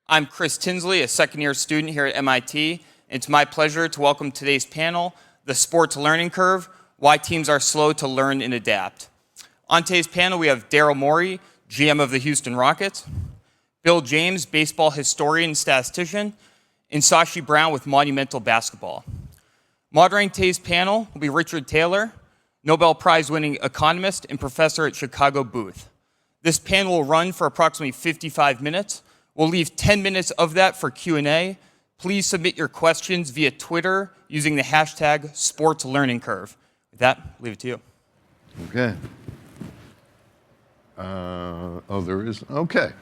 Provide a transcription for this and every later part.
I'm Chris Tinsley, a second-year student here at MIT, and it's my pleasure to welcome today's panel, The Sports Learning Curve, Why Teams Are Slow to Learn and Adapt. On today's panel, we have Daryl Morey, GM of the Houston Rockets, Bill James, baseball historian and statistician, and Sashi Brown with Monumental Basketball. Moderating today's panel will be Richard Taylor, Nobel Prize-winning economist and professor at Chicago Booth. This panel will run for approximately 55 minutes. We'll leave 10 minutes of that for Q&A. Please submit your questions via Twitter using the hashtag #SportsLearningCurve. With that, I'll leave it to you. Okay. There is? Okay.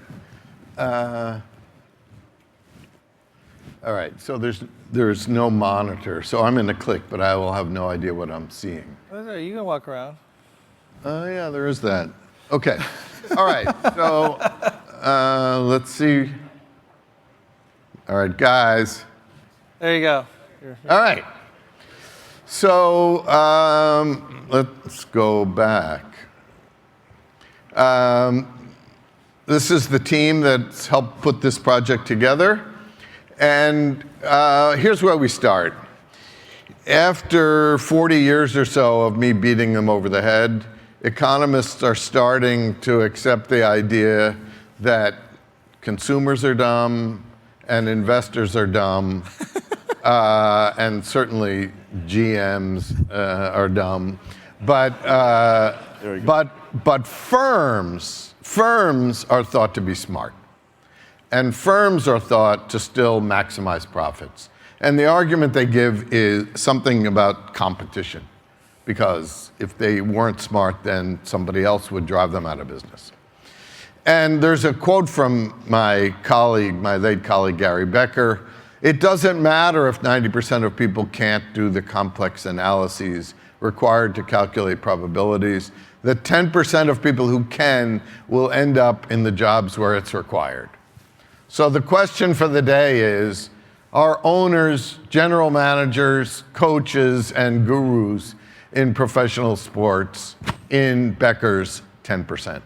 All right, so there's no monitor. So I'm in the click, but I will have no idea what I'm seeing. You can walk around. Yeah, there is that. Okay. All right, so let's see. All right, guys. There you go. All right. So let's go back. This is the team that's helped put this project together. And here's where we start. After 40 years or so of me beating them over the head, economists are starting to accept the idea that consumers are dumb and investors are dumb, and certainly GMs are dumb. But firms are thought to be smart. And firms are thought to still maximize profits. And the argument they give is something about competition, because if they weren't smart, then somebody else would drive them out of business. And there's a quote from my late colleague, Gary Becker. It doesn't matter if 90% of people can't do the complex analyses required to calculate probabilities. The 10% of people who can will end up in the jobs where it's required. So the question for the day is, are owners, general managers, coaches, and gurus in professional sports in Becker's 10%?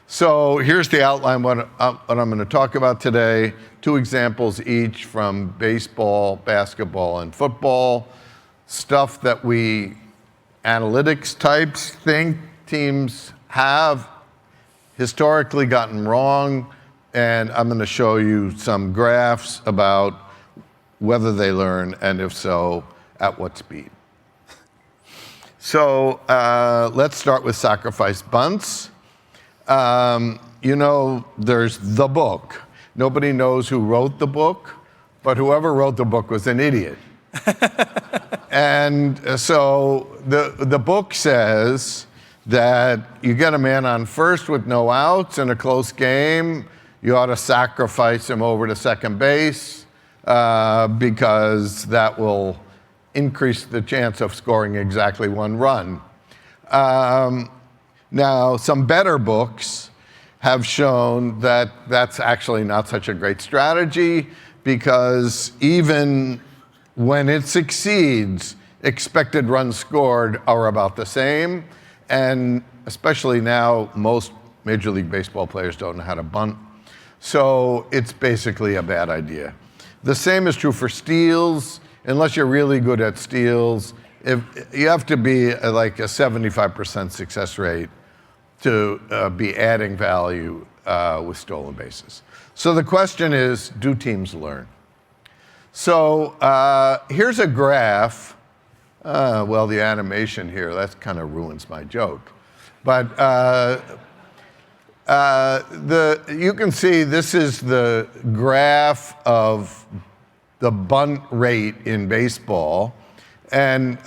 So here's the outline, what I'm going to talk about today. 2 examples each from baseball, basketball, and football. Stuff that we analytics types think teams have historically gotten wrong. And I'm going to show you some graphs about whether they learn, and if so, at what speed. So let's start with sacrifice bunts. There's the book. Nobody knows who wrote the book, but whoever wrote the book was an idiot. And so the book says that you get a man on first with no outs in a close game, you ought to sacrifice him over to second base because that will increase the chance of scoring exactly 1 run. Now, some better books have shown that that's actually not such a great strategy, because even when it succeeds, expected runs scored are about the same. And especially now, most Major League Baseball players don't know how to bunt. So it's basically a bad idea. The same is true for steals. Unless you're really good at steals, you have to be like a 75% success rate to be adding value with stolen bases. So the question is, do teams learn? So here's a graph. Well, the animation here, that kind of ruins my joke. But you can see this is the graph of the bunt rate in baseball. And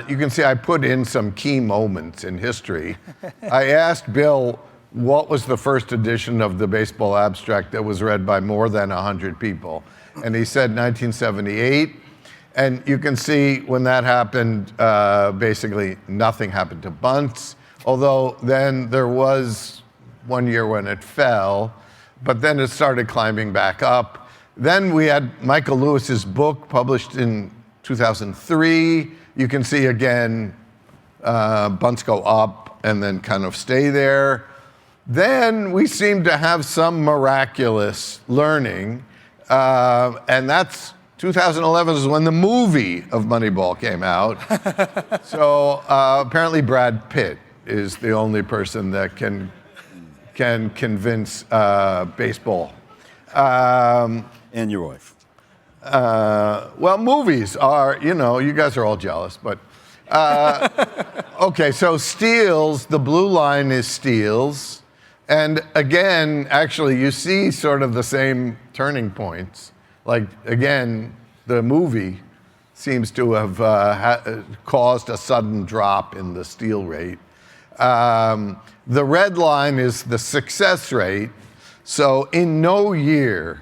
you can see I put in some key moments in history. I asked Bill what was the first edition of the Baseball Abstract that was read by more than 100 people. And he said 1978. And you can see when that happened, basically nothing happened to bunts. Although then there was 1 year when it fell, but then it started climbing back up. Then we had Michael Lewis's book published in 2003. You can see again, bunts go up and then kind of stay there. Then we seem to have some miraculous learning, and that's 2011 is when the movie of Moneyball came out. So apparently Brad Pitt is the only person that can convince baseball. And your wife. Well, movies are, you guys are all jealous, but okay, so steals, the blue line is steals. And again, actually, you see sort of the same turning points. Like, again, the movie seems to have caused a sudden drop in the steal rate. The red line is the success rate. So in no year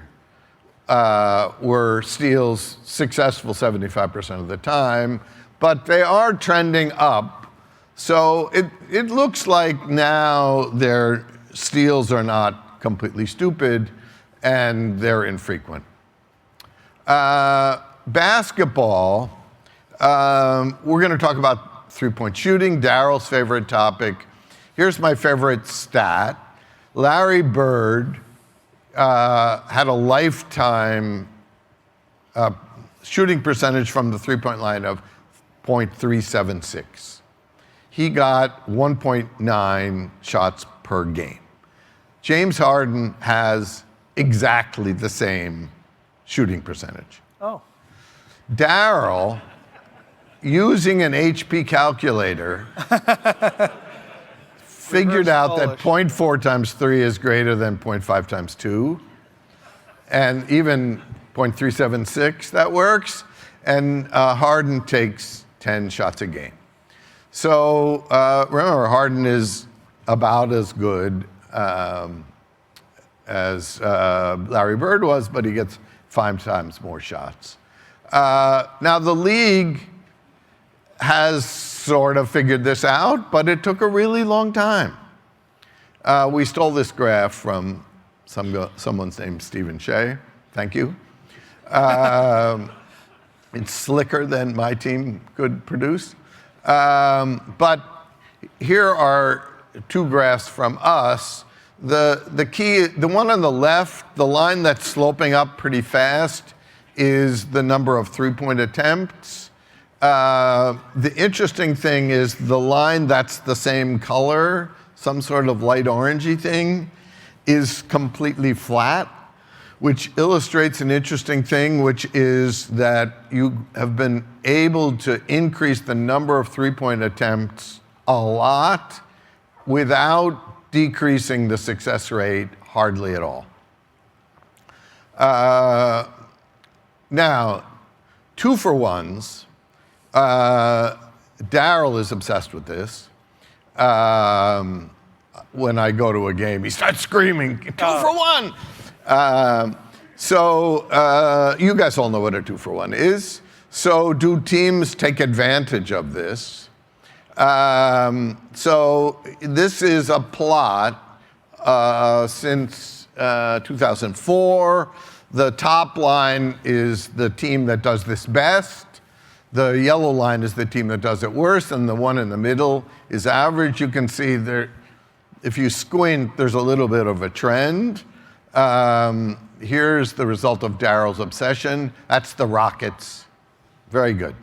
were steals successful 75% of the time, but they are trending up. So it looks like now their steals are not completely stupid and they're infrequent. Basketball, we're going to talk about three-point shooting, Daryl's favorite topic. Here's my favorite stat. Larry Bird had a lifetime shooting percentage from the three-point line of .376. He got 1.9 shots per game. James Harden has exactly the same shooting percentage. Oh. Daryl, using an HP calculator, figured out that 0.4 times 3 is greater than 0.5 times 2. And even 0.376, that works. And Harden takes 10 shots a game. So remember, Harden is about as good as Larry Bird was, but he gets 5 times more shots. Now, the league has sort of figured this out, but it took a really long time. We stole this graph from someone's named Stephen Shea. Thank you. It's slicker than my team could produce. But here are 2 graphs from us. The key, the one on the left, the line that's sloping up pretty fast is the number of three-point attempts. The interesting thing is the line that's the same color, some sort of light orangey thing, is completely flat, which illustrates an interesting thing, which is that you have been able to increase the number of three-point attempts a lot without decreasing the success rate hardly at all. Now, 2-for-1s. Daryl is obsessed with this. When I go to a game, he starts screaming, 2-for-1! So you guys all know what a 2-for-1 is. So do teams take advantage of this? So this is a plot since 2004. The top line is the team that does this best. The yellow line is the team that does it worst, and the one in the middle is average. You can see there, if you squint, there's a little bit of a trend. Here's the result of Daryl's obsession. That's the Rockets. Very good.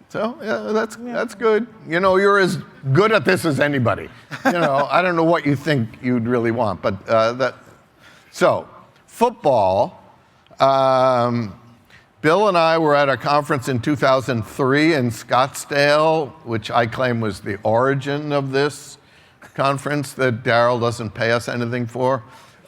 So yeah, that's good. You know, you're as good at this as anybody. You know, I don't know what you think you'd really want, but So, football. Bill and I were at a conference in 2003 in Scottsdale, which I claim was the origin of this conference that Daryl doesn't pay us anything for.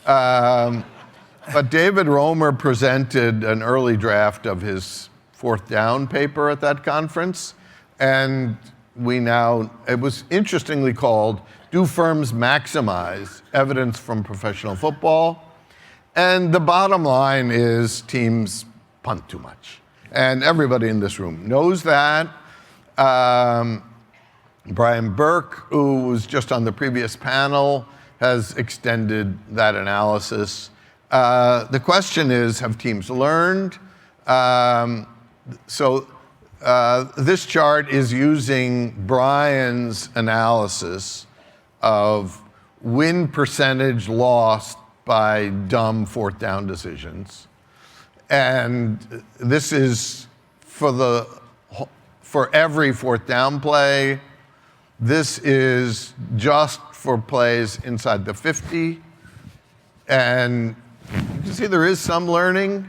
But David Romer presented an early draft of his 4th down paper at that conference, and it was interestingly called, Do Firms Maximize Evidence from Professional Football? And the bottom line is teams punt too much. And everybody in this room knows that. Brian Burke, who was just on the previous panel, has extended that analysis. The question is, have teams learned? So this chart is using Brian's analysis of win percentage lost by dumb fourth down decisions. And this is for every fourth down play. This is just for plays inside the 50. And you can see there is some learning.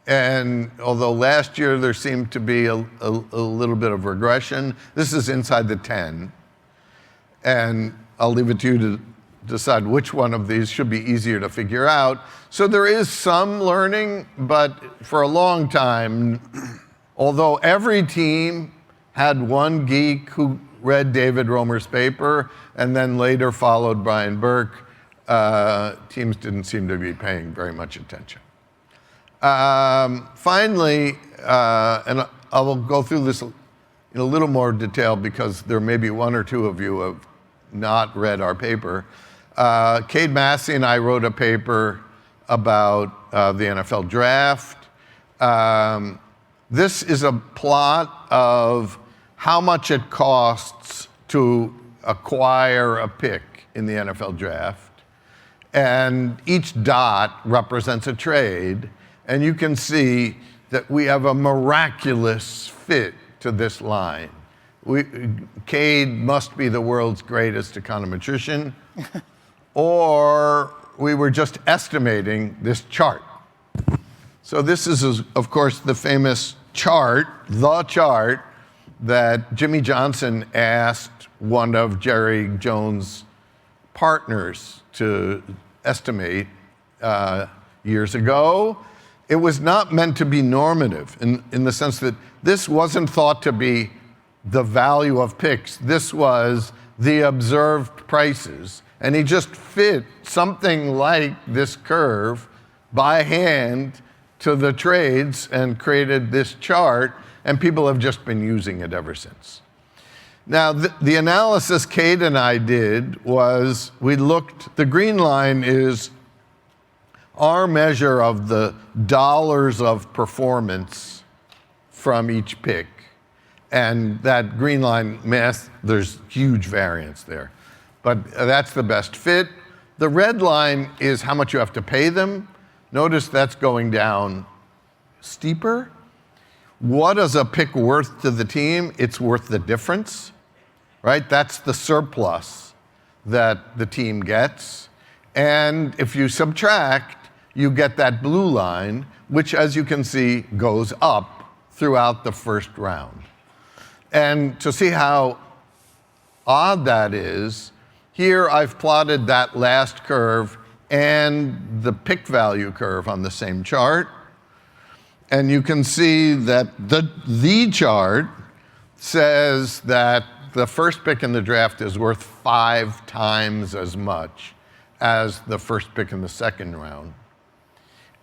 And although last year there seemed to be a little bit of regression, this is inside the 10. And I'll leave it to you to decide which one of these should be easier to figure out. So there is some learning, but for a long time, although every team had one geek who read David Romer's paper and then later followed Brian Burke, teams didn't seem to be paying very much attention. Finally, and I will go through this in a little more detail because there may be one or two of you who have not read our paper. Cade Massey and I wrote a paper about the NFL draft. This is a plot of how much it costs to acquire a pick in the NFL draft. And each dot represents a trade. And you can see that we have a miraculous fit to this line. Cade must be the world's greatest econometrician, or we were just estimating this chart. So this is, of course, the famous chart, that Jimmy Johnson asked one of Jerry Jones' partners to estimate years ago. It was not meant to be normative in the sense that this wasn't thought to be the value of picks. This was the observed prices. And he just fit something like this curve by hand to the trades and created this chart, and people have just been using it ever since. Now, the analysis Cade and I did was we looked, the green line is our measure of the dollars of performance from each pick. And that green line math, there's huge variance there. But that's the best fit. The red line is how much you have to pay them. Notice that's going down steeper. What is a pick worth to the team? It's worth the difference, right? That's the surplus that the team gets. And if you subtract, you get that blue line, which, as you can see, goes up throughout the first round. And to see how odd that is, here I've plotted that last curve and the pick value curve on the same chart. And you can see that the chart says that the first pick in the draft is worth 5 times as much as the first pick in the second round.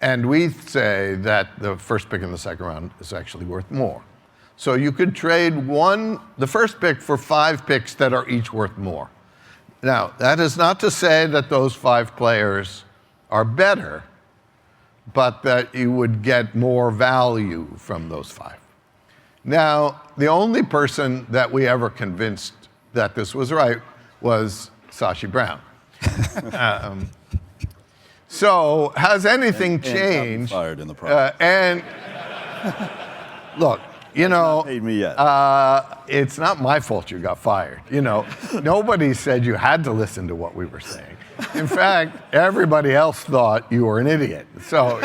And we say that the first pick in the second round is actually worth more. So you could trade the first pick for 5 picks that are each worth more. Now, that is not to say that those 5 players are better, but that you would get more value from those 5. Now, the only person that we ever convinced that this was right was Sashi Brown. So, has anything changed? Fired in the process. And look, you know, not paid me yet. It's not my fault you got fired. You know, nobody said you had to listen to what we were saying. In fact, everybody else thought you were an idiot. So,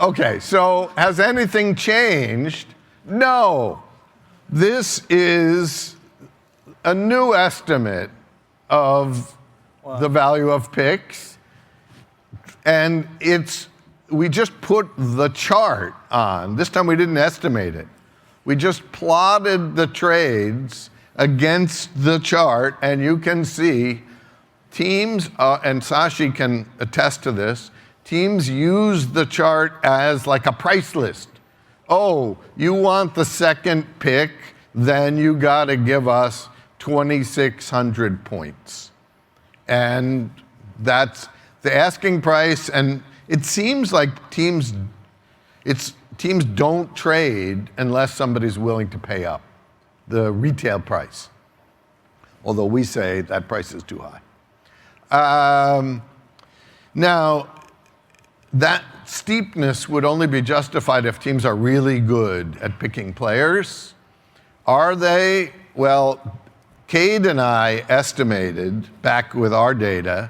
okay. So, has anything changed? No. This is a new estimate of the value of picks, and we just put the chart on. This time we didn't estimate it. We just plotted the trades against the chart, and you can see teams, and Sashi can attest to this, teams use the chart as like a price list. Oh, you want the second pick, then you gotta give us 2,600 points. And that's the asking price, and it seems like teams Teams don't trade unless somebody's willing to pay up the retail price, although we say that price is too high. Now, that steepness would only be justified if teams are really good at picking players. Are they? Well, Cade and I estimated, back with our data,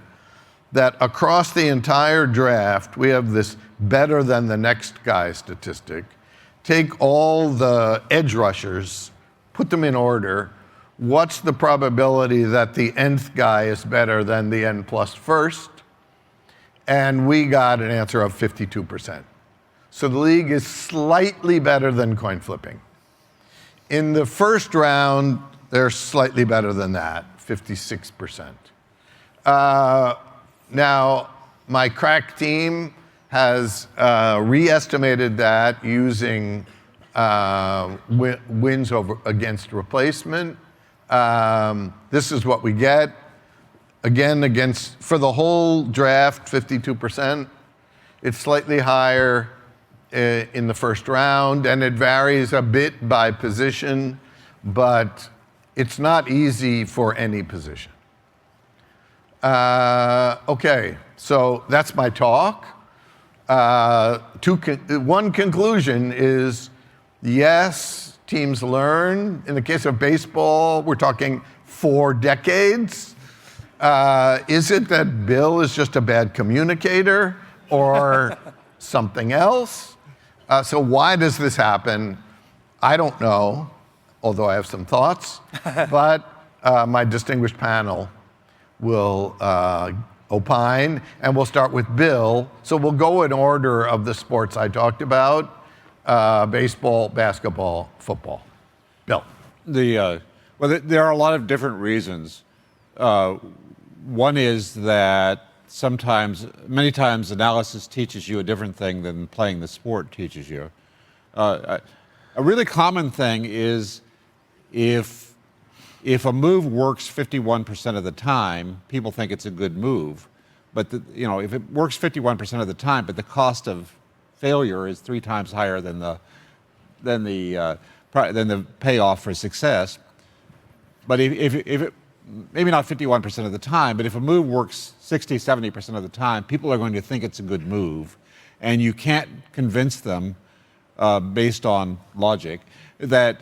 that across the entire draft, we have this better than the next guy statistic. Take all the edge rushers, put them in order. What's the probability that the nth guy is better than the n plus first? And we got an answer of 52%. So the league is slightly better than coin flipping. In the first round, they're slightly better than that, 56%. Now, my crack team has re-estimated that using wins against replacement. This is what we get. Again, for the whole draft, 52%. It's slightly higher in the first round, and it varies a bit by position, but it's not easy for any position. Okay, so that's my talk. One conclusion is, yes, teams learn. In the case of baseball, we're talking 4 decades. Is it that Bill is just a bad communicator or something else? So why does this happen? I don't know, although I have some thoughts. But my distinguished panel will opine, and we'll start with Bill. So we'll go in order of the sports I talked about: baseball, basketball, football. Bill. Well, there are a lot of different reasons. One is that many times, analysis teaches you a different thing than playing the sport teaches you. A really common thing is if a move works 51% of the time, people think it's a good move. But if it works 51% of the time, but the cost of failure is 3 times higher than the payoff for success. But if it maybe not 51% of the time, but if a move works 60, 70% of the time, people are going to think it's a good move, and you can't convince them based on logic that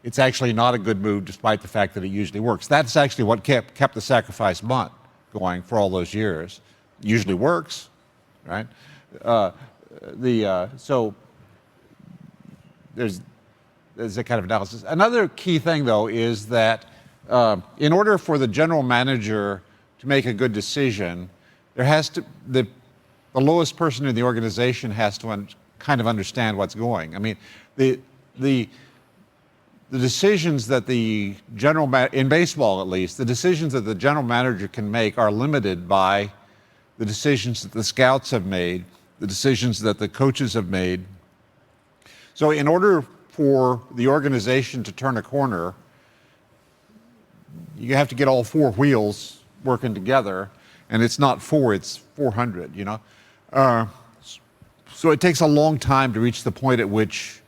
it's actually not a good move, despite the fact that it usually works. That's actually what kept the sacrifice bunt going for all those years. It usually works, right? So there's that kind of analysis. Another key thing, though, is that in order for the general manager to make a good decision, the lowest person in the organization has to kind of understand what's going. I mean, the decisions that the in baseball at least, the decisions that the general manager can make are limited by the decisions that the scouts have made, the decisions that the coaches have made. So in order for the organization to turn a corner, you have to get all 4 wheels working together, and it's not 4, it's 400, So it takes a long time to reach the point at which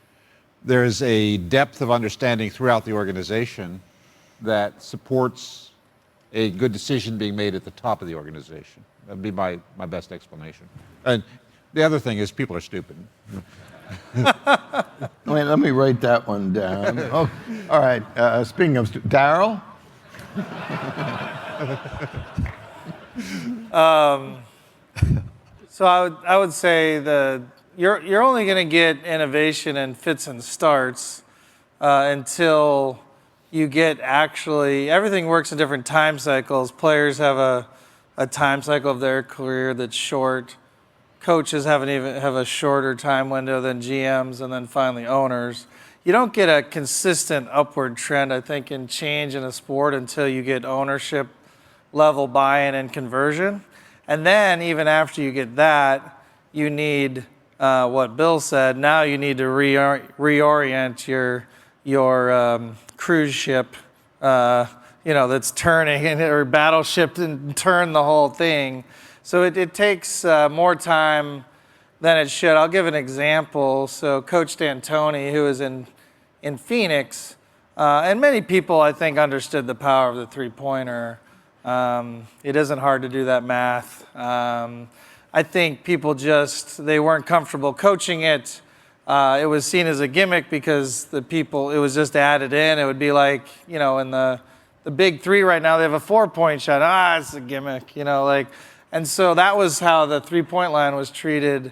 there's a depth of understanding throughout the organization that supports a good decision being made at the top of the organization. That'd be my best explanation. And the other thing is people are stupid. Let me write that one down. Oh, all right. Speaking of Darryl. So I would say you're only going to get innovation in fits and starts until you get everything works in different time cycles. Players have a time cycle of their career that's short. Coaches have a shorter time window than GMs, and then finally owners. You don't get a consistent upward trend, I think, in change in a sport until you get ownership level buy-in and conversion. And then even after you get that, you need what Bill said. Now you need to reorient your cruise ship, that's turning, or battleship, and turn the whole thing. So it takes more time than it should. I'll give an example. So Coach D'Antoni, who is in Phoenix, and many people, I think, understood the power of the three-pointer. It isn't hard to do that math. I think people they weren't comfortable coaching it. It was seen as a gimmick because it was just added in. It would be like, in the big three right now, they have a 4-point shot. It's a gimmick, and so that was how the three-point line was treated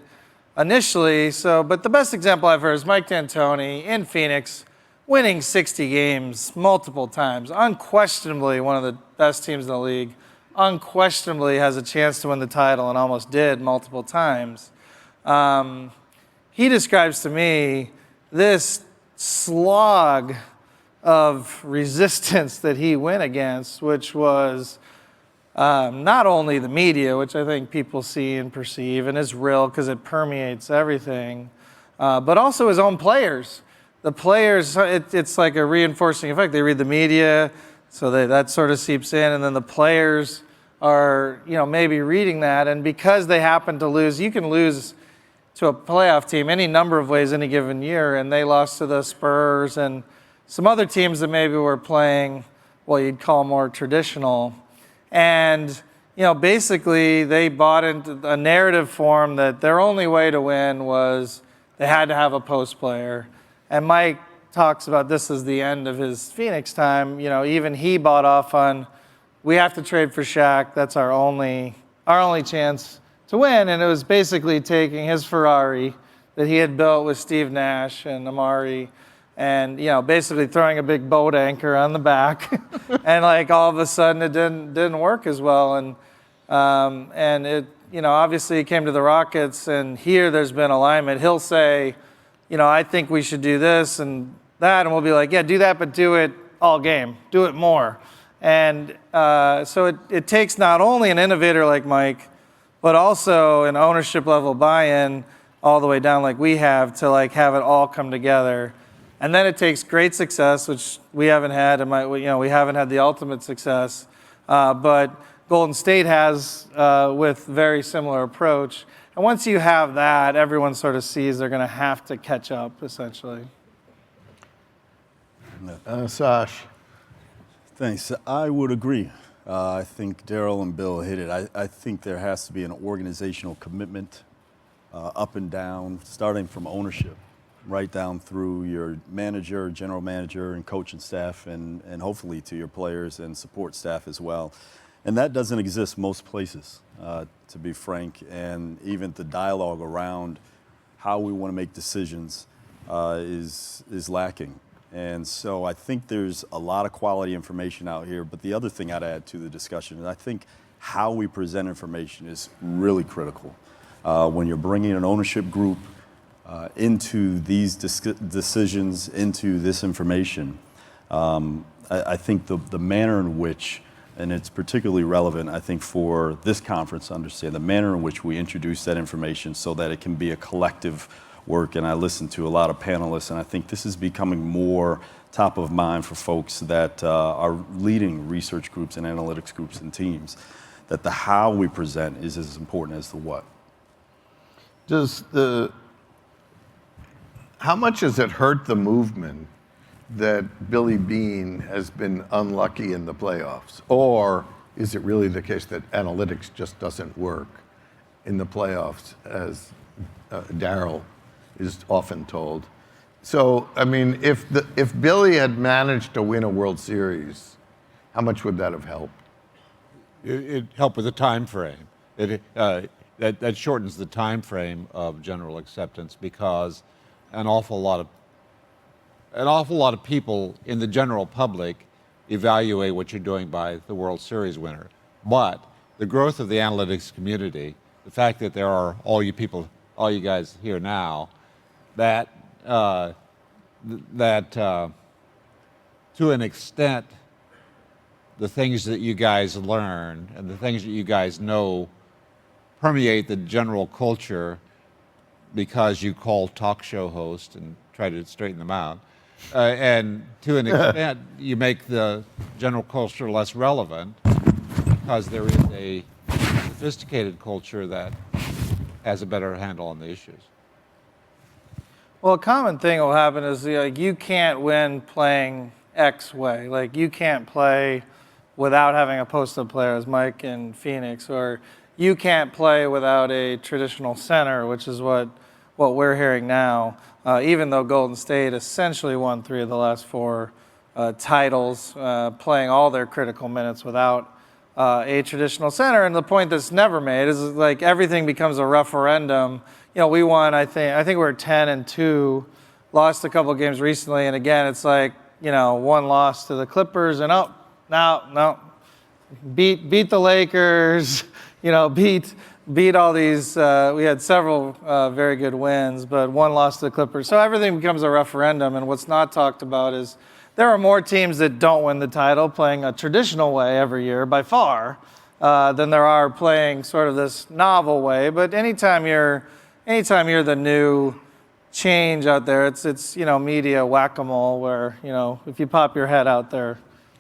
initially. But the best example I've heard is Mike D'Antoni in Phoenix, winning 60 games multiple times, unquestionably one of the best teams in the league, unquestionably has a chance to win the title and almost did multiple times. He describes to me this slog of resistance that he went against, which was not only the media, which I think people see and perceive and is real because it permeates everything, but also his own players. The players, it's like a reinforcing effect. They read the media, so that sort of seeps in, and then the players are, maybe reading that, and because they happen to lose, you can lose to a playoff team any number of ways any given year, and they lost to the Spurs and some other teams that maybe were playing, you'd call more traditional, and basically they bought into a narrative form that their only way to win was they had to have a post player. And Mike talks about this as the end of his Phoenix time. Even he bought off on, we have to trade for Shaq. That's our only chance to win. And it was basically taking his Ferrari that he had built with Steve Nash and Amari, and basically throwing a big boat anchor on the back, and all of a sudden it didn't work as well. And it obviously he came to the Rockets, and here there's been alignment. He'll say, I think we should do this and that, and we'll be like, yeah, do that, but do it all game. Do it more. And so it takes not only an innovator like Mike, but also an ownership level buy-in all the way down like we have to have it all come together. And then it takes great success, which we haven't had, and we haven't had the ultimate success, but Golden State has with very similar approach. And once you have that, everyone sort of sees they're going to have to catch up, essentially. Sash. Thanks. I would agree. I think Daryl and Bill hit it. I think there has to be an organizational commitment up and down, starting from ownership, right down through your manager, general manager, and coaching staff, and hopefully to your players and support staff as well. And that doesn't exist most places, to be frank, and even the dialogue around how we want to make decisions is lacking. And so I think there's a lot of quality information out here, but the other thing I'd add to the discussion is I think how we present information is really critical. When you're bringing an ownership group into these decisions, into this information, I think the manner in which, and it's particularly relevant, I think, for this conference to understand the manner in which we introduce that information so that it can be a collective work. And I listen to a lot of panelists, and I think this is becoming more top of mind for folks that are leading research groups and analytics groups and teams, that the how we present is as important as the what. How much has it hurt the movement that Billy Beane has been unlucky in the playoffs? Or is it really the case that analytics just doesn't work in the playoffs, as Daryl is often told? So, I mean, if Billy had managed to win a World Series, how much would that have helped? It helped with the time frame. That shortens the time frame of general acceptance, because an awful lot of people in the general public evaluate what you're doing by the World Series winner. But the growth of the analytics community, the fact that there are all you guys here now, that to an extent, the things that you guys learn and the things that you guys know permeate the general culture, because you call talk show hosts and try to straighten them out. And to an extent, you make the general culture less relevant, because there is a sophisticated culture that has a better handle on the issues. Well, a common thing will happen is like you can't win playing X way. Like you can't play without having a post-up player, as Mike in Phoenix, or you can't play without a traditional center, which is what we're hearing now. Even though Golden State essentially won 3 of the last 4 titles, playing all their critical minutes without a traditional center. And the point that's never made is like everything becomes a referendum. You know, we won, I think we're 10-2, lost a couple of games recently, and again, it's like, you know, 1 loss to the Clippers, and no, beat the Lakers, you know, beat all these. We had several very good wins, but 1 loss to the Clippers. So everything becomes a referendum, and what's not talked about is there are more teams that don't win the title playing a traditional way every year by far than there are playing sort of this novel way. But anytime you're the new change out there, it's you know, media whack-a-mole where, you know, if you pop your head out there,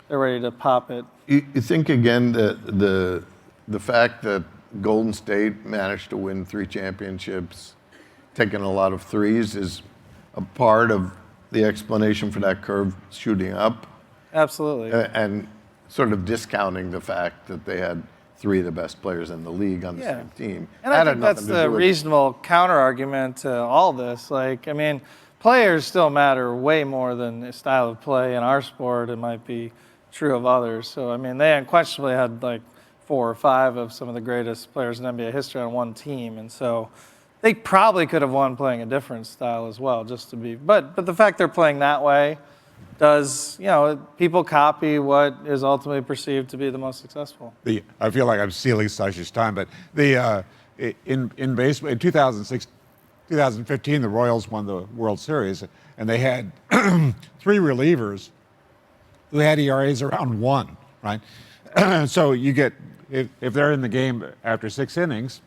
they're ready to pop it. You think again that the fact that Golden State managed to win 3 championships, taking a lot of threes, is a part of the explanation for that curve shooting up? Absolutely. And sort of discounting the fact that they had 3 of the best players in the league on the same team. And I think that's the reasonable counter-argument to all this. Like, I mean, players still matter way more than the style of play in our sport. It might be true of others. So, I mean, they unquestionably had like 4 or 5 of some of the greatest players in NBA history on one team. And so they probably could have won playing a different style as well, just to be. But the fact they're playing that way does, you know, people copy what is ultimately perceived to be the most successful. I feel like I'm stealing Sasha's time, but in baseball, in 2015, the Royals won the World Series, and they had 3 relievers who had ERAs around 1, right? So you get, if they're in the game after 6 innings,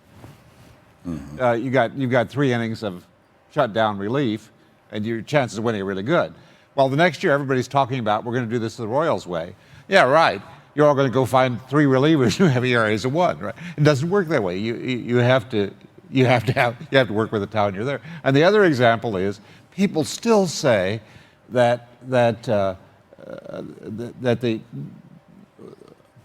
you've got 3 innings of shutdown relief, and your chances of winning are really good. Well, the next year, everybody's talking about, we're going to do this the Royals way. Yeah, right. You're all going to go find 3 relievers who have ERAs of 1, right? It doesn't work that way. You have to work with the town you're there. And the other example is, people still say that the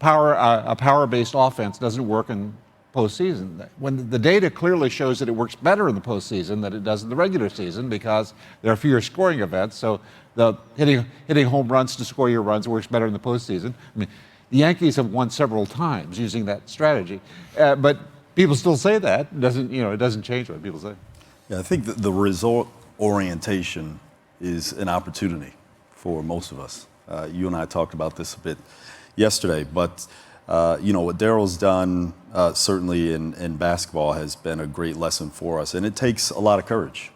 a power-based offense doesn't work in postseason, when the data clearly shows that it works better in the postseason than it does in the regular season, because there are fewer scoring events. So the hitting home runs to score your runs works better in the postseason. I mean, the Yankees have won several times using that strategy, but people still say that. It doesn't change what people say. Yeah, I think that the result orientation is an opportunity for most of us. You and I talked about this a bit yesterday, but you know, what Daryl's done certainly in basketball has been a great lesson for us. And it takes a lot of courage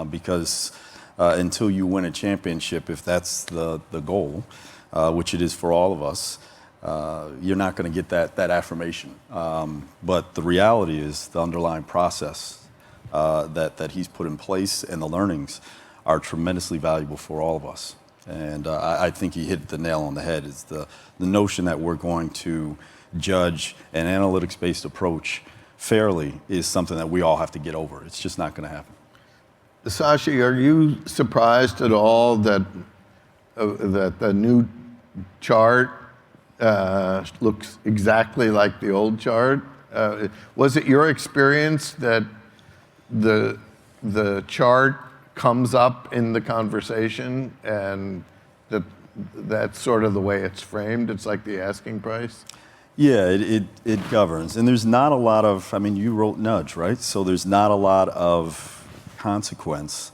because until you win a championship, if that's the goal, which it is for all of us, you're not going to get that affirmation. But the reality is the underlying process that he's put in place and the learnings are tremendously valuable for all of us. And I think he hit the nail on the head. Is the notion that we're going to judge an analytics-based approach fairly is something that we all have to get over. It's just not going to happen. Sasha, are you surprised at all that the new chart looks exactly like the old chart? Was it your experience that the chart comes up in the conversation and that's sort of the way it's framed? It's like the asking price? Yeah, it governs. And there's not a lot of, I mean, you wrote nudge, right? So there's not a lot of consequence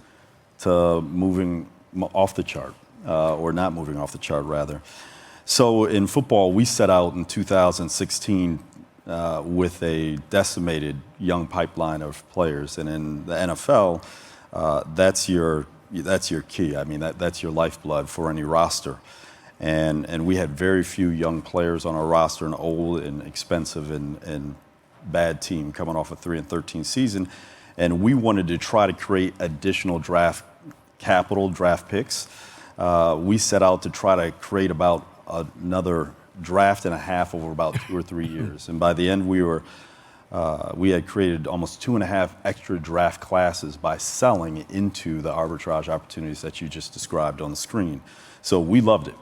to moving off the chart, or not moving off the chart, rather. So in football, we set out in 2016 with a decimated young pipeline of players. And in the NFL, that's your key. I mean, that's your lifeblood for any roster. And we had very few young players on our roster, an old and expensive and bad team coming off a 3-13 season. And we wanted to try to create additional draft picks. We set out to try to create about another draft and a half over about 2 or 3 years. And by the end, we were we had created almost 2.5 extra draft classes by selling into the arbitrage opportunities that you just described on the screen. So we loved it,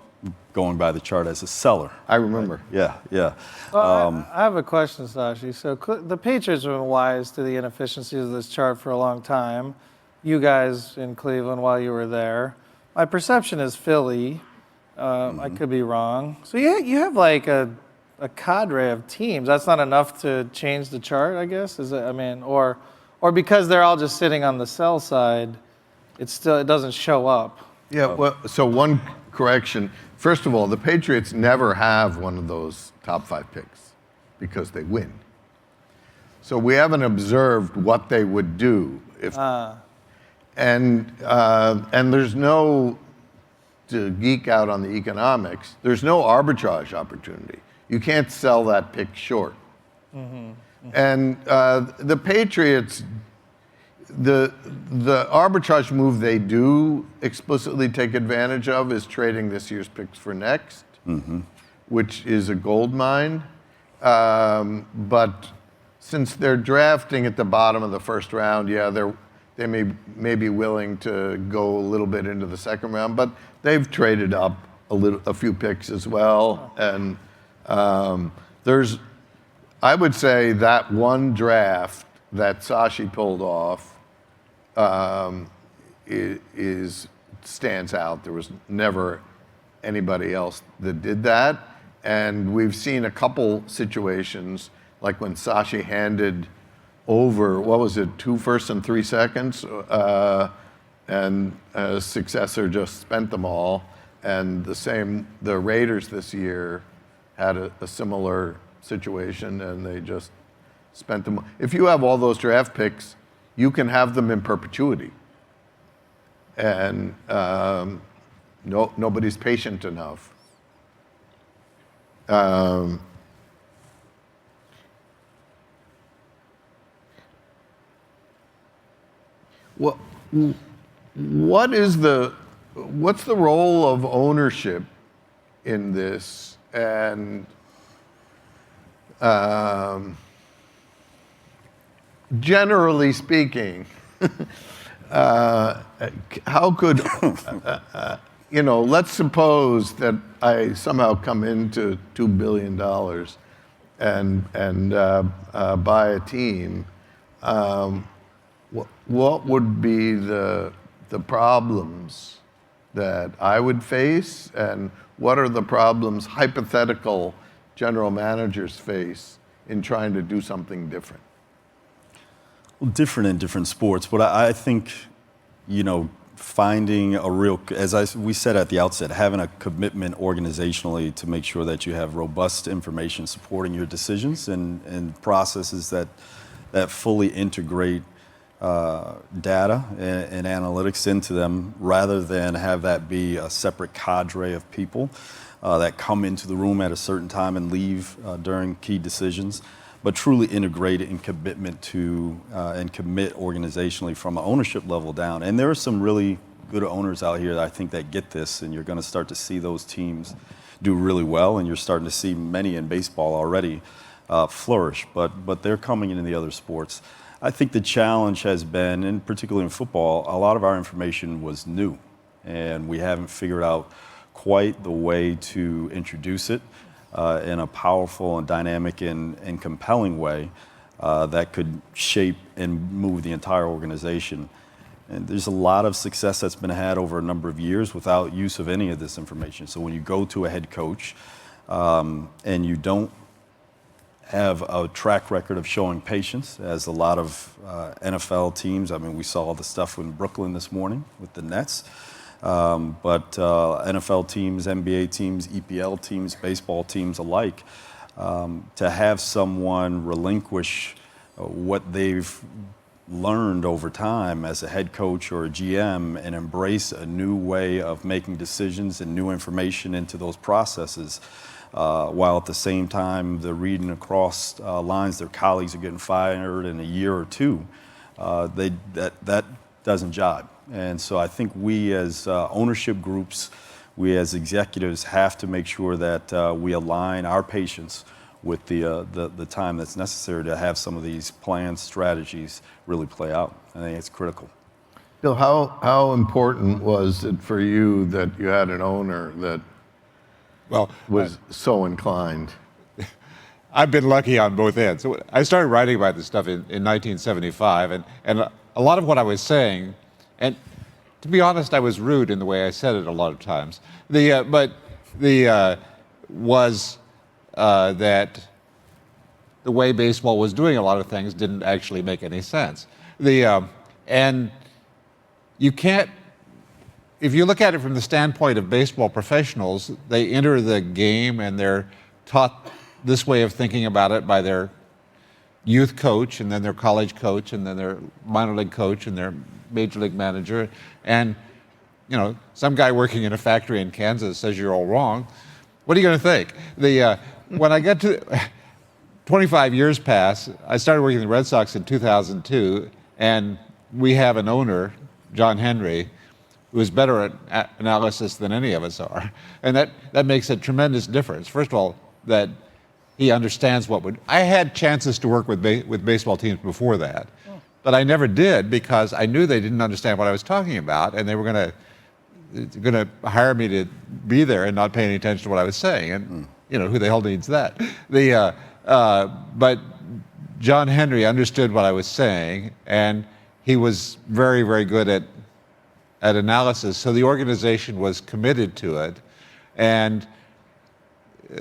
going by the chart as a seller. I remember. Yeah, yeah. Well, I have a question, Sashi. So the Patriots have been wise to the inefficiencies of this chart for a long time. You guys in Cleveland while you were there. My perception is Philly. I could be wrong. So you have like a cadre of teams. That's not enough to change the chart, I guess. Is it? I mean, or because they're all just sitting on the sell side, it doesn't show up. Yeah, well, so one correction. First of all, the Patriots never have one of those top 5 picks because they win. So we haven't observed what they would do if. And there's no, to geek out on the economics, there's no arbitrage opportunity. You can't sell that pick short. And the Patriots, the arbitrage move they do explicitly take advantage of is trading this year's picks for next, which is a gold mine. But since they're drafting at the bottom of the first round, yeah, they may be willing to go a little bit into the second round, but they've traded up a few picks as well. And I would say that one draft that Sashi pulled off stands out. There was never anybody else that did that. And we've seen a couple situations, like when Sashi handed over, what was it, 2 firsts and 3 seconds, and a successor just spent them all. And the Raiders this year had a similar situation, and they just spent them. If you have all those draft picks, you can have them in perpetuity. And nobody's patient enough. What's the role of ownership in this? And generally speaking, how could let's suppose that I somehow come into $2 billion and buy a team. What would be the problems that I would face, and what are the problems hypothetical general managers face in trying to do something different? Well, different in different sports, but I think, finding a real, we said at the outset, having a commitment organizationally to make sure that you have robust information supporting your decisions and processes that fully integrate data and analytics into them, rather than have that be a separate cadre of people that come into the room at a certain time and leave during key decisions, but truly integrate in commitment to and commit organizationally from an ownership level down. And there are some really good owners out here that I think that get this, and you're going to start to see those teams do really well, and you're starting to see many in baseball already flourish, but they're coming into the other sports. I think the challenge has been, and particularly in football, a lot of our information was new, and we haven't figured out quite the way to introduce it in a powerful and dynamic and compelling way that could shape and move the entire organization. And there's a lot of success that's been had over a number of years without use of any of this information. So when you go to a head coach and you don't have a track record of showing patience, as a lot of NFL teams. I mean, we saw the stuff in Brooklyn this morning with the Nets. But NFL teams, NBA teams, EPL teams, baseball teams alike, to have someone relinquish what they've learned over time as a head coach or a GM and embrace a new way of making decisions and new information into those processes, while at the same time they're reading across lines their colleagues are getting fired in a year or two, that doesn't jibe. And so I think we as ownership groups, we as executives have to make sure that we align our patience with the time that's necessary to have some of these plans, strategies really play out. I think it's critical. Bill, how important was it for you that you had an owner that was so inclined? I've been lucky on both ends. So I started writing about this stuff in 1975, and a lot of what I was saying, and to be honest, I was rude in the way I said it a lot of times. Was that the way baseball was doing a lot of things didn't actually make any sense. And you can't, if you look at it from the standpoint of baseball professionals, they enter the game and they're taught this way of thinking about it by their youth coach, and then their college coach, and then their minor league coach, and their major league manager. And, you know, some guy working in a factory in Kansas says you're all wrong. What are you going to think? When I get to 25 years pass, I started working in the Red Sox in 2002, and we have an owner, John Henry, who is better at analysis than any of us are. And that makes a tremendous difference. First of all, that he understands what would. I had chances to work with baseball teams before that, but I never did because I knew they didn't understand what I was talking about, and they were going to hire me to be there and not pay any attention to what I was saying. And you know, who the hell needs that? But John Henry understood what I was saying, and he was very, very good at analysis. So the organization was committed to it, and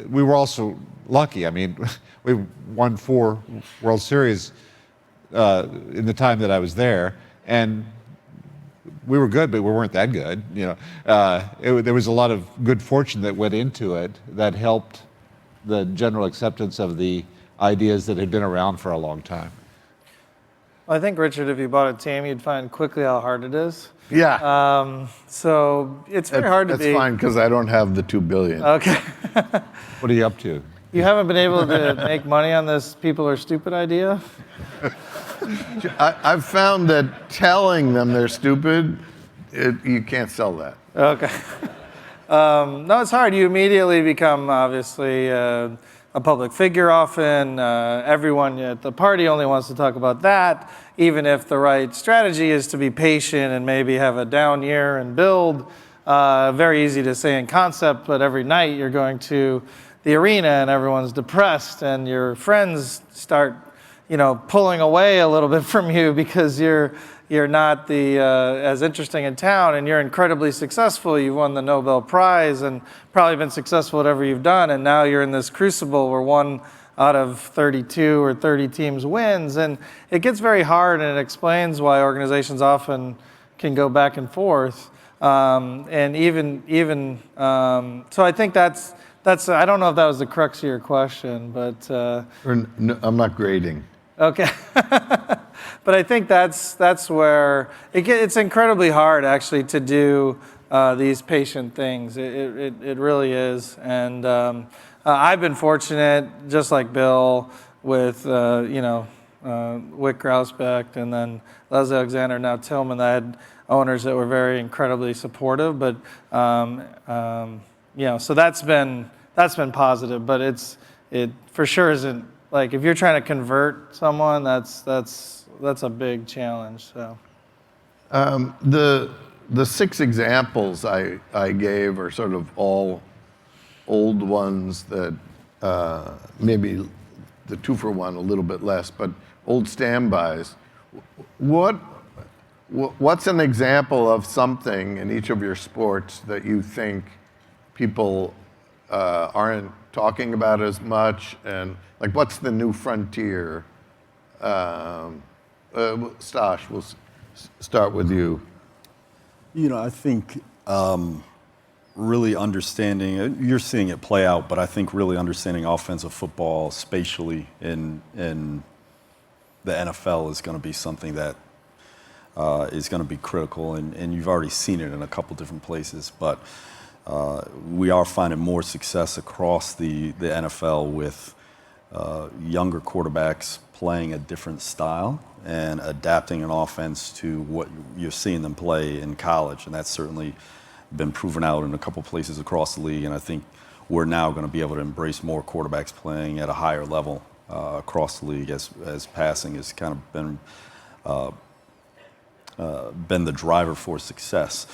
we were also lucky. I mean, we won 4 World Series in the time that I was there, and we were good, but we weren't that good. You know, there was a lot of good fortune that went into it that helped the general acceptance of the ideas that had been around for a long time. Well, I think, Richard, if you bought a team, you'd find quickly how hard it is. Yeah. So it's very hard to be. That's fine, because I don't have the $2 billion. Okay. What are you up to? You haven't been able to make money on this people are stupid idea? I've found that telling them they're stupid, you can't sell that. Okay. No, it's hard. You immediately become, obviously, a public figure often. Everyone at the party only wants to talk about that, even if the right strategy is to be patient and maybe have a down year and build. Very easy to say in concept, but every night you're going to the arena and everyone's depressed and your friends start, you know, pulling away a little bit from you because you're not as interesting in town, and you're incredibly successful. You've won the Nobel Prize and probably been successful at whatever you've done, and now you're in this crucible where 1 out of 32 or 30 teams wins, and it gets very hard, and it explains why organizations often can go back and forth. And even so I think that's I don't know if that was the crux of your question, but I'm not grading. Okay. But I think that's where it's incredibly hard actually to do these patient things. It really is. And I've been fortunate, just like Bill, with Wick Grousbeck and then Les Alexander, now Tillman, that had owners that were very incredibly supportive. But so that's been positive. But it for sure isn't. Like, if you're trying to convert someone, that's a big challenge. So, the 6 examples I gave are sort of all old ones that maybe the 2-for-1 a little bit less, but old standbys. What's an example of something in each of your sports that you think people aren't talking about as much, and like what's the new frontier? Stosh, we'll start with you. You know, I think really understanding, you're seeing it play out, but I think really understanding offensive football spatially in the NFL is going to be something that is going to be critical, and you've already seen it in a couple different places, but we are finding more success across the NFL with younger quarterbacks playing a different style and adapting an offense to what you're seeing them play in college. And that's certainly been proven out in a couple places across the league. And I think we're now going to be able to embrace more quarterbacks playing at a higher level across the league as passing has kind of been the driver for success.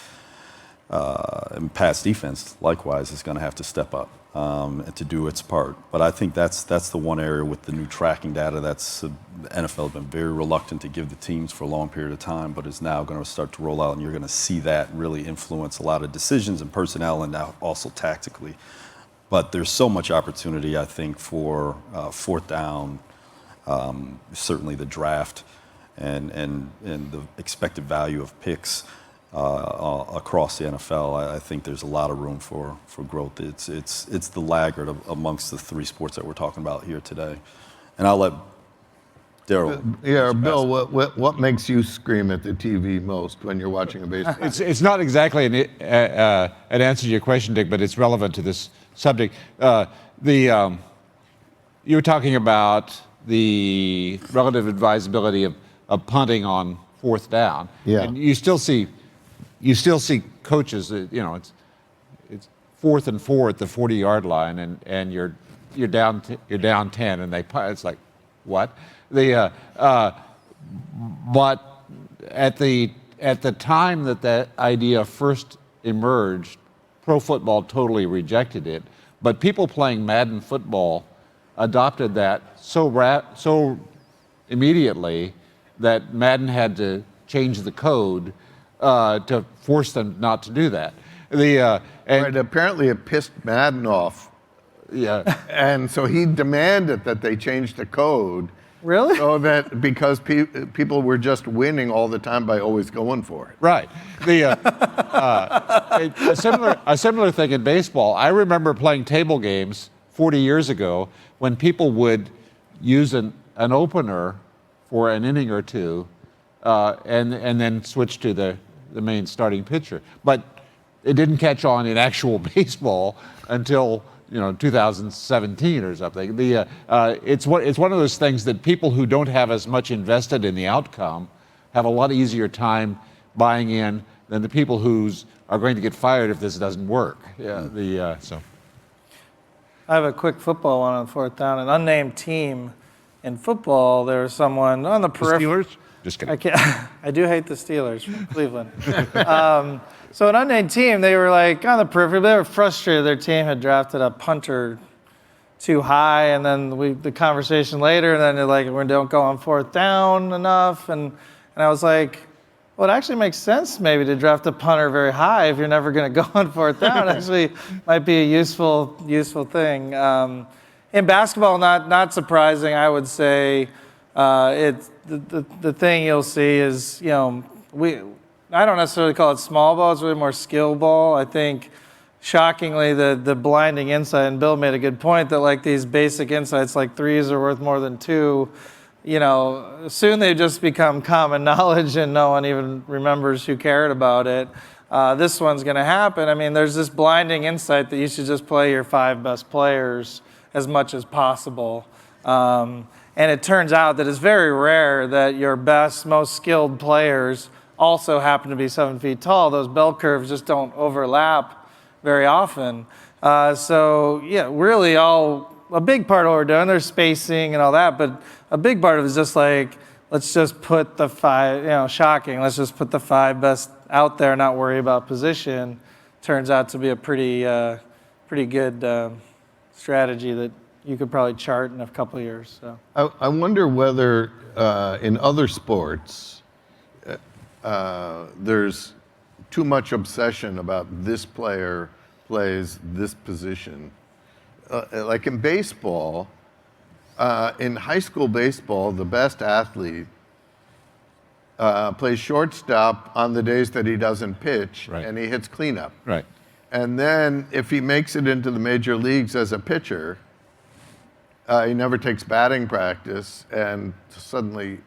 And pass defense, likewise, is going to have to step up and to do its part. But I think that's the one area with the new tracking data that's the NFL has been very reluctant to give the teams for a long period of time, but is now going to start to roll out, and you're going to see that really influence a lot of decisions and personnel, and now also tactically. But there's so much opportunity, I think, for fourth down, certainly the draft, and the expected value of picks. Across the NFL, I think there's a lot of room for growth. It's the laggard amongst the three sports that we're talking about here today. And I'll let Daryl. Yeah, Bill, what makes you scream at the TV most when you're watching a baseball? It's not exactly an answer to your question, Dick, but it's relevant to this subject. You were talking about the relative advisability of punting on fourth down. Yeah. And you still see coaches that, it's 4th and 4 at the 40-yard line, and you're down 10, and they punt. It's like, what? But at the time that idea first emerged, pro football totally rejected it. But people playing Madden football adopted that so immediately that Madden had to change the code to force them not to do that. Right, apparently it pissed Madden off. Yeah. And so he demanded that they change the code. Really? So that because people were just winning all the time by always going for it. Right. A similar thing in baseball. I remember playing table games 40 years ago when people would use an opener for an inning or two, and then switch to the main starting pitcher. But it didn't catch on in actual baseball until 2017 or something. It's one of those things that people who don't have as much invested in the outcome have a lot easier time buying in than the people who are going to get fired if this doesn't work. Yeah. So. I have a quick football one on fourth down. An unnamed team in football, there was someone on the periphery. Steelers? Just kidding. I do hate the Steelers from Cleveland. So an unnamed team, they were like on the periphery. They were frustrated. Their team had drafted a punter too high, and then the conversation later, and then they're like, we don't go on fourth down enough, and I was like, well, it actually makes sense maybe to draft a punter very high if you're never going to go on fourth down. Actually, might be a useful thing. In basketball, not surprising, I would say. It's the thing you'll see is, I don't necessarily call it small ball, it's really more skill ball. I think, shockingly, the blinding insight, and Bill made a good point that like these basic insights, like threes are worth more than two, soon they just become common knowledge and no one even remembers who cared about it. This one's going to happen. I mean, there's this blinding insight that you should just play your 5 best players as much as possible. And it turns out that it's very rare that your best, most skilled players also happen to be 7 feet tall. Those bell curves just don't overlap very often. Really a big part of what we're doing, there's spacing and all that, but a big part of it is just like, let's just put the 5, shocking, let's just put the 5 best out there, not worry about position. Turns out to be a pretty good strategy that you could probably chart in a couple of years. So I wonder whether in other sports there's too much obsession about this player plays this position. Like in baseball, in high school baseball, the best athlete plays shortstop on the days that he doesn't pitch, right, and he hits cleanup. Right. And then if he makes it into the major leagues as a pitcher, he never takes batting practice and suddenly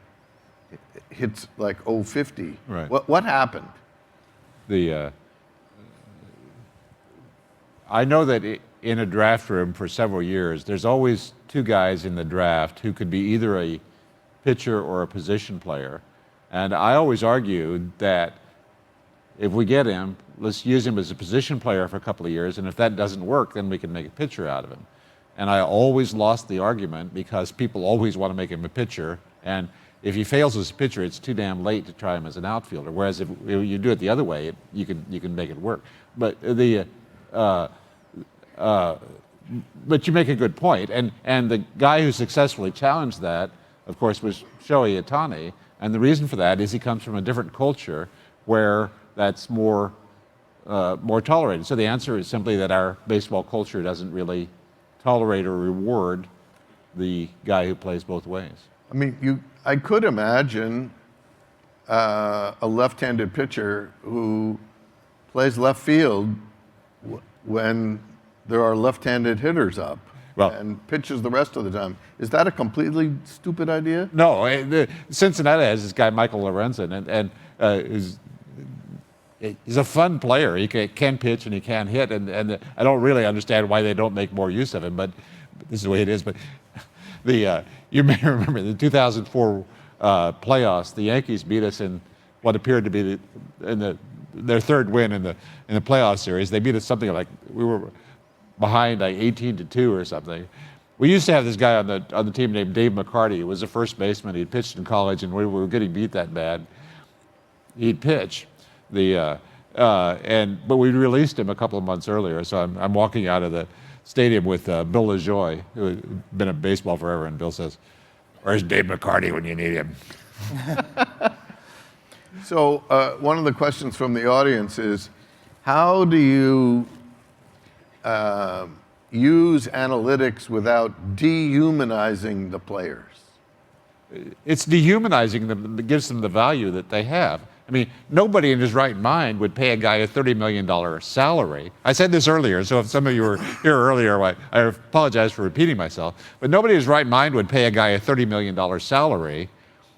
hits like 050. Right. What happened? I know that in a draft room for several years, there's always 2 guys in the draft who could be either a pitcher or a position player. And I always argued that if we get him, let's use him as a position player for a couple of years, and if that doesn't work, then we can make a pitcher out of him. And I always lost the argument because people always want to make him a pitcher, and if he fails as a pitcher, it's too damn late to try him as an outfielder. Whereas if you do it the other way, you can make it work. But but you make a good point, and the guy who successfully challenged that, of course, was Shea Shottracker, and the reason for that is he comes from a different culture where that's more tolerated. So the answer is simply that our baseball culture doesn't really tolerate or reward the guy who plays both ways. I mean, I could imagine a left-handed pitcher who plays left field when there are left-handed hitters up and pitches the rest of the time. Is that a completely stupid idea? No, Cincinnati has this guy Michael Lorenzen, and he's a fun player. He can pitch and he can hit, and I don't really understand why they don't make more use of him, but this is the way it is. But you may remember the 2004 playoffs. The Yankees beat us in what appeared to be their third win in the playoff series. They beat us something like, we were behind like 18-2 or something. We used to have this guy on the team named Dave McCarty. He was a first baseman. He'd pitched in college, and we were getting beat that bad. He'd pitch. But we released him a couple of months earlier. So I'm walking out of the stadium with Bill LaJoie, who had been in baseball forever, and Bill says, "Where's Dave McCarty when you need him?" So one of the questions from the audience is, how do you use analytics without dehumanizing the players? It's dehumanizing them that gives them the value that they have. I mean, nobody in his right mind would pay a guy a $30 million salary. I said this earlier, so if some of you were here earlier, I apologize for repeating myself, but nobody in his right mind would pay a guy a $30 million salary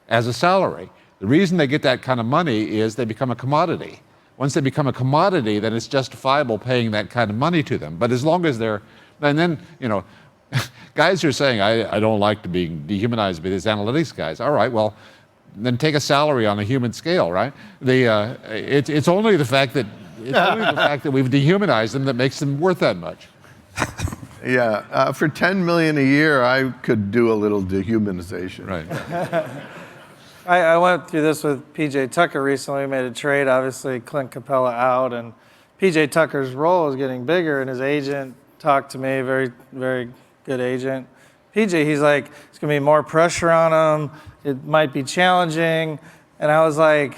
as a salary. The reason they get that kind of money is they become a commodity. Once they become a commodity, then it's justifiable paying that kind of money to them. But as long as they're, and then, guys are saying, I don't like to be dehumanized by these analytics guys. All right, well, then take a salary on a human scale, right? It's only the fact that we've dehumanized them that makes them worth that much. Yeah, for $10 million a year, I could do a little dehumanization. Right. I went through this with PJ Tucker recently. We made a trade, obviously Clint Capella out, and PJ Tucker's role is getting bigger, and his agent talked to me, very, very good agent. PJ, he's like, it's going to be more pressure on him. It might be challenging. And I was like,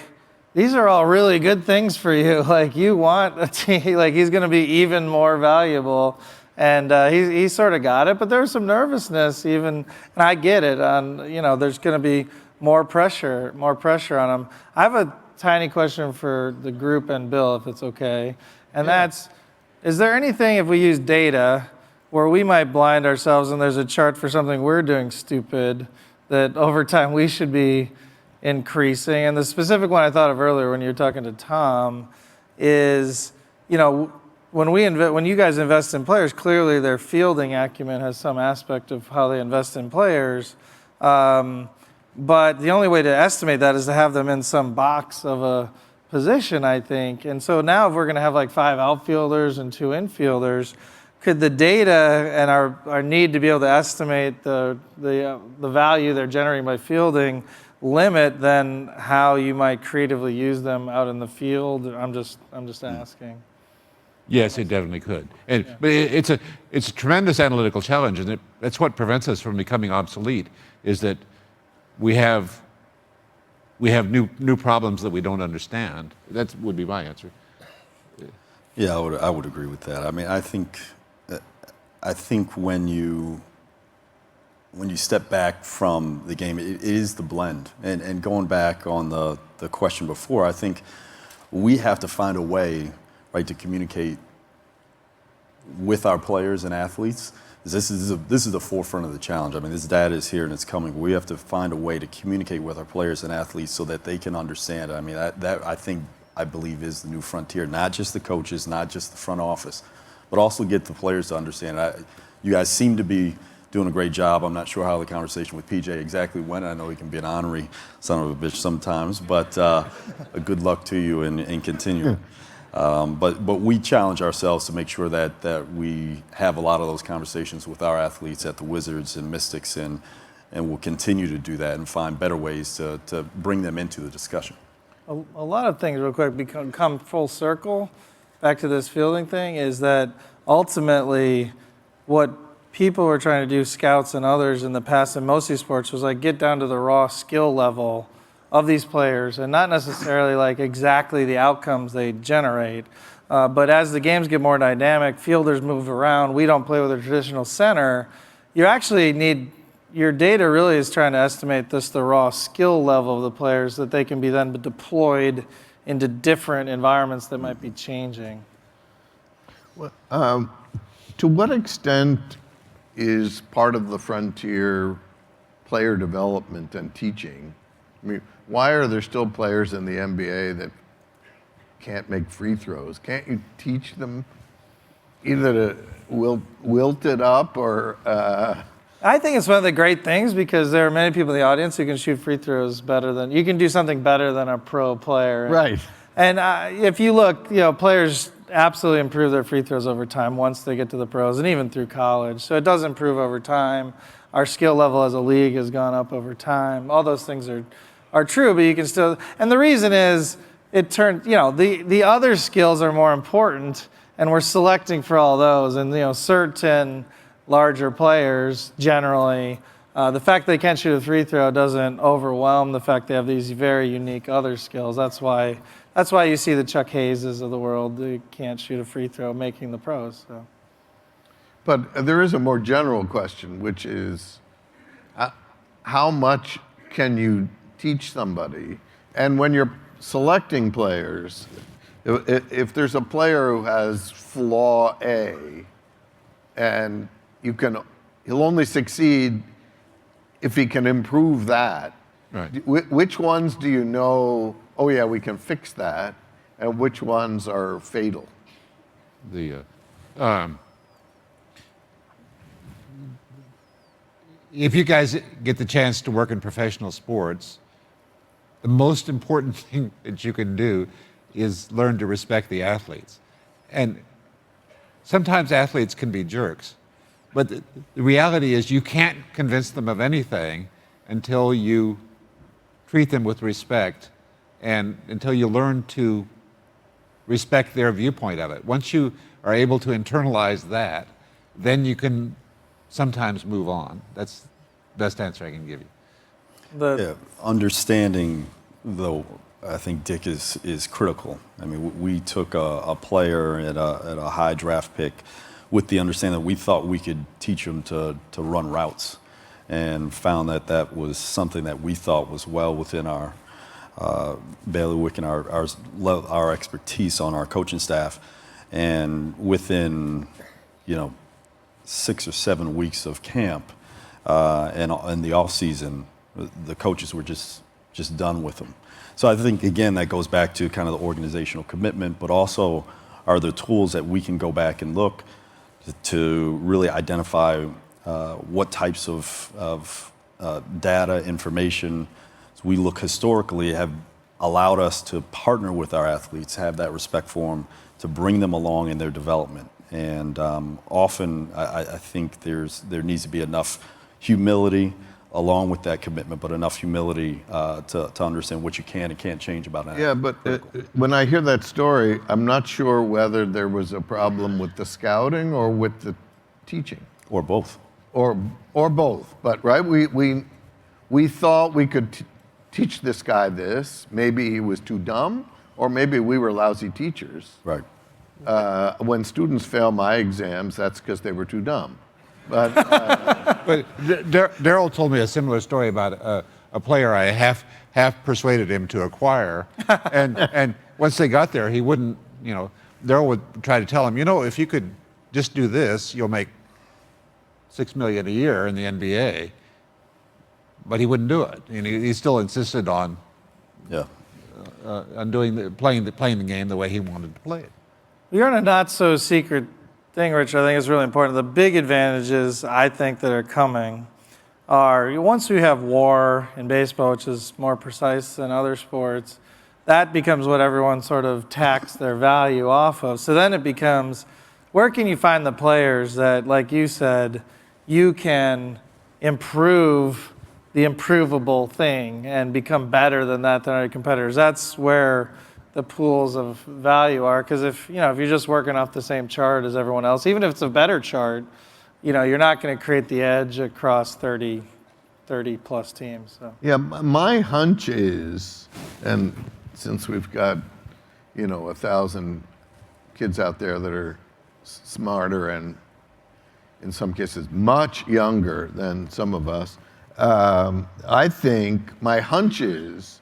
these are all really good things for you. Like, you want a team, like, he's going to be even more valuable. And he sort of got it, but there was some nervousness even, and I get it, there's going to be more pressure on him. I have a tiny question for the group and Bill, if it's okay. And that's, is there anything, if we use data, where we might blind ourselves and there's a chart for something we're doing stupid that over time we should be increasing? And the specific one I thought of earlier when you were talking to Tom is, when you guys invest in players, clearly their fielding acumen has some aspect of how they invest in players. But the only way to estimate that is to have them in some box of a position, I think. And so now if we're going to have like 5 outfielders and 2 infielders, could the data and our need to be able to estimate the value they're generating by fielding limit then how you might creatively use them out in the field? I'm just asking. Yes, it definitely could. But it's a tremendous analytical challenge, and that's what prevents us from becoming obsolete, is that we have new problems that we don't understand. That would be my answer. Yeah, I would agree with that. I mean, I think when you step back from the game, it is the blend. And going back on the question before, I think we have to find a way, right, to communicate with our players and athletes. This is the forefront of the challenge. I mean, this data is here and it's coming. We have to find a way to communicate with our players and athletes so that they can understand. I mean, I believe is the new frontier. Not just the coaches, not just the front office, but also get the players to understand. You guys seem to be doing a great job. I'm not sure how the conversation with PJ exactly went. I know he can be an ornery son of a bitch sometimes, but good luck to you and continue. But we challenge ourselves to make sure that we have a lot of those conversations with our athletes at the Wizards and Mystics, and we'll continue to do that and find better ways to bring them into the discussion. A lot of things, real quick, come full circle back to this fielding thing, is that ultimately what people were trying to do, scouts and others in the past in most of these sports, was like get down to the raw skill level of these players and not necessarily like exactly the outcomes they generate. But as the games get more dynamic, fielders move around, we don't play with a traditional center, you actually need, your data really is trying to estimate the raw skill level of the players that they can be then deployed into different environments that might be changing. To what extent is part of the frontier player development and teaching? I mean, why are there still players in the NBA that can't make free throws? Can't you teach them either to wilt it up or... I think it's one of the great things because there are many people in the audience who can shoot free throws better than, you can do something better than a pro player. Right. And if you look, players absolutely improve their free throws over time once they get to the pros and even through college. So it does improve over time. Our skill level as a league has gone up over time. All those things are true, but you can still, and the reason is it turned, the other skills are more important and we're selecting for all those. And, certain larger players generally, the fact they can't shoot a free throw doesn't overwhelm the fact they have these very unique other skills. That's why you see the Chuck Hayeses of the world who can't shoot a free throw making the pros. So. But there is a more general question, which is how much can you teach somebody? And when you're selecting players, if there's a player who has flaw A, and he'll only succeed if he can improve that. Right. Which ones do you know, oh yeah, we can fix that, and which ones are fatal? If you guys get the chance to work in professional sports, the most important thing that you can do is learn to respect the athletes. And sometimes athletes can be jerks, but the reality is you can't convince them of anything until you treat them with respect and until you learn to respect their viewpoint of it. Once you are able to internalize that, then you can sometimes move on. That's the best answer I can give you. Understanding, though, I think Dick is critical. I mean, we took a player at a high draft pick with the understanding that we thought we could teach him to run routes, and found that was something that we thought was well within our bailiwick and our expertise on our coaching staff. And within 6 or 7 weeks of camp and in the off season, the coaches were just done with him. So I think, again, that goes back to kind of the organizational commitment, but also are there tools that we can go back and look to really identify what types of data, information we look historically have allowed us to partner with our athletes, have that respect for them, to bring them along in their development. And often I think there needs to be enough humility along with that commitment, but enough humility to understand what you can and can't change about an Yeah, but when I hear that story, I'm not sure whether there was a problem with the scouting or with the teaching. Or both. Or both. But right, we thought we could teach this guy this. Maybe he was too dumb, or maybe we were lousy teachers. Right. When students fail my exams, that's because they were too dumb. But Daryl told me a similar story about a player I half persuaded him to acquire, and once they got there, he wouldn't. Daryl would try to tell him, if you could just do this, you'll make $6 million a year in the NBA. But he wouldn't do it. He still insisted on playing the game the way he wanted to play it. You're on a not so secret thing, Rich, I think is really important. The big advantages I think that are coming are once we have WAR in baseball, which is more precise than other sports, that becomes what everyone sort of tacks their value off of. So then it becomes, where can you find the players that, like you said, you can improve the improvable thing and become better than other competitors? That's where the pools of value are. Because if you're just working off the same chart as everyone else, even if it's a better chart, you're not going to create the edge across 30 plus teams. So. Yeah, my hunch is, and since we've got 1,000 kids out there that are smarter and in some cases much younger than some of us, I think my hunch is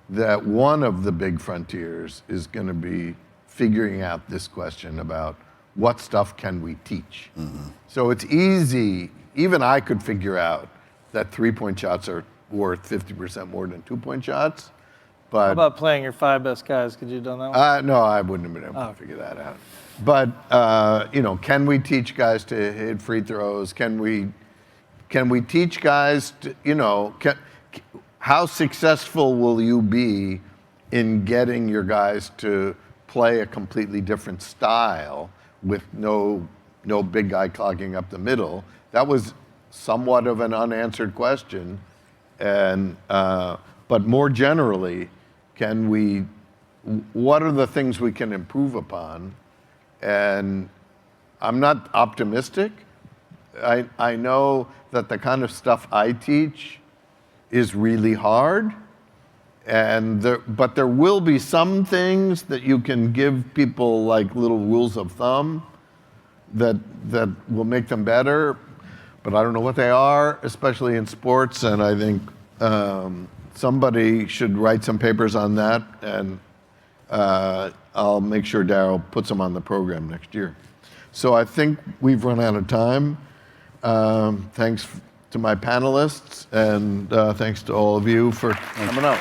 that one of the big frontiers is going to be figuring out this question about what stuff can we teach. Mm-hmm. So it's easy, even I could figure out that 3-point shots are worth 50% more than 2-point shots. But how about playing your 5 best guys? Could you have done that one? No, I wouldn't have been able to figure that out. But can we teach guys to hit free throws? Can we teach guys to, how successful will you be in getting your guys to play a completely different style with no big guy clogging up the middle? That was somewhat of an unanswered question, and but more generally, what are the things we can improve upon? And I'm not optimistic. I know that the kind of stuff I teach is really hard, but there will be some things that you can give people like little rules of thumb that will make them better. But I don't know what they are, especially in sports, and I think somebody should write some papers on that, and I'll make sure Darryl puts them on the program next year. So I think we've run out of time. Thanks to my panelists, and thanks to all of you for coming out.